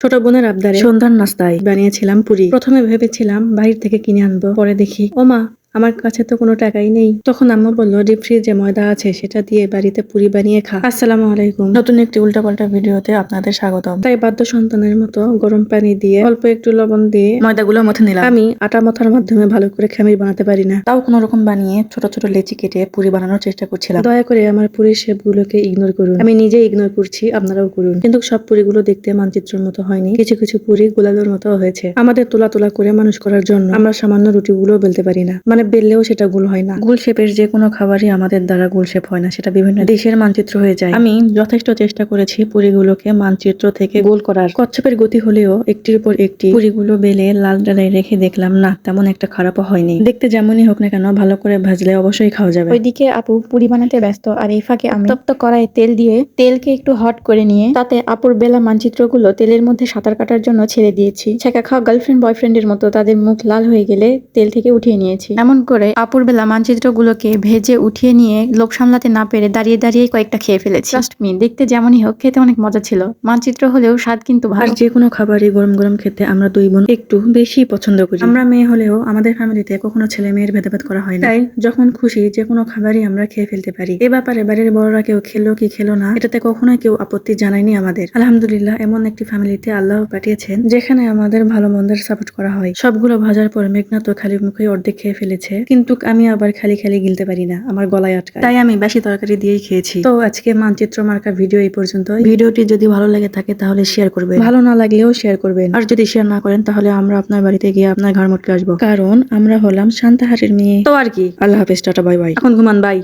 ছোট বোনের আবদারে সন্ধ্যার নাস্তায় বানিয়েছিলাম পুরি। প্রথমে ভেবেছিলাম বাইরে থেকে কিনে আনবো, পরে দেখি ও মা, আমার কাছে তো কোনো টাকাই নেই। তখন আম্মু বললো ডিপ ফ্রিজে ময়দা আছে, সেটা দিয়ে বাড়িতে পুরি বানিয়ে খা। আসসালামু আলাইকুম, নতুন একটি উল্টাপাল্টা ভিডিওতে আপনাদের স্বাগতম। তাই বাধ্য সন্তানের মতো গরম পানি দিয়ে অল্প একটু লবণ দিয়ে ময়দাগুলো মথে নিলাম। আমি আটা মথার মাধ্যমে ভালো করে খামির বানাতে পারি না, তাও কোনো রকম বানিয়ে ছোট ছোট লেচি কেটে পুরি বানানোর চেষ্টা করছিলাম। দয়া করে আমার পুরির শেপ গুলোকে ইগনোর করুন, আমি নিজে ইগনোর করছি, আপনারাও করুন। কিন্তু সব পুরিগুলো দেখতে মানচিত্রের মতো হয়নি, কিছু কিছু পুরি গোলালের মতো হয়েছে। আমাদের তোলা তোলা করে মানুষ করার জন্য আমরা সামান্য রুটিগুলো বেলতে পারি না, মানে বেললেও সেটা গোল হয় না। গোল শেপের যে কোনো খাবারই আমাদের দ্বারা গোল শেপ হয় না, সেটা বিভিন্ন দেশের মানচিত্র হয়ে যায়। আমি যথেষ্ট চেষ্টা করেছি পুরিগুলোকে মানচিত্র থেকে গোল করার। কচ্ছপের গতি হলেও একটির উপর একটি পুরিগুলো বেলে লাল ডালায় রেখে দেখলাম না, তেমন একটা খারাপও হয়নি। দেখতে যেমনই হোক না কেন, ভালো করে ভাজলে অবশ্যই খাওয়া যাবে। ওইদিকে আপু পুরি বানাতে ব্যস্ত, আর এই ফাঁকে আমি তপ্ত কড়াইয়ে তেল দিয়ে তেলকে একটু হট করে নিয়ে তাতে আপুর বেলা মানচিত্রগুলো তেলের মধ্যে সাঁতার কাটার জন্য ছেড়ে দিয়েছি। ছেঁকা খাওয়া গার্লফ্রেন্ড বয়ফ্রেন্ডের মতো তাদের মুখ লাল হয়ে গেলে তেল থেকে উঠিয়ে নিয়েছি। এমন করে আপুর বেলা মানচিত্রগুলোকে ভেজে উঠিয়ে নিয়ে লোভ সামলাতে না পেরে দাঁড়িয়ে দাঁড়িয়ে কয়েকটা খেয়ে ফেলেছি। ট্রাস্ট মি, দেখতে যেমনই হোক খেতে অনেক মজা ছিল। মানচিত্র হলেও স্বাদ কিন্তু আর ভালো। যে কোনো খাবারই গরম গরম খেতে আমরা দুই বোন একটু বেশি পছন্দ করি। আমরা মেয়ে হলেও আমাদের ফ্যামিলিতে কখনো ছেলে মেয়ের ভেদাভেদ করা হয় না, তাই যখন খুশি যে কোনো খাবারই আমরা খেয়ে ফেলতে পারি। এ ব্যাপারে বাড়ির বড়রা কেউ খেলো কি খেলো না, এটাতে কখনোই কেউ আপত্তি জানায়নি আমাদের। আলহামদুলিল্লাহ, এমন একটি ফ্যামিলিতে আল্লাহ পাঠিয়েছেন যেখানে আমাদের ভালো মন্দের সাপোর্ট করা হয়। সবগুলো ভাজার পর মেঘনা তো খালি মুখে অর্ধেক খেয়ে ফেলেছে, কিন্তু আমি আবার খালি খালি গিলতে পারি না, আমার গলায় আটকায়, তাই আমি বেশি তরকারি দিয়েই খেয়েছি। তো আজকে মানচিত্র মার্কা ভিডিও এই পর্যন্ত। ভিডিওটি যদি ভালো লেগে থাকে তাহলে শেয়ার করবেন, ভালো না লাগলেও শেয়ার করবেন। আর যদি শেয়ার না করেন তাহলে আমরা আপনার বাড়িতে গিয়ে আপনার ঘাড় মটকে আসবো, কারণ আমরা হলাম শান্তাহারের মেয়ে। তো আর কি, আল্লাহ হাফেজ, টাটা, বাই বাই। এখন ঘুমান, বাই।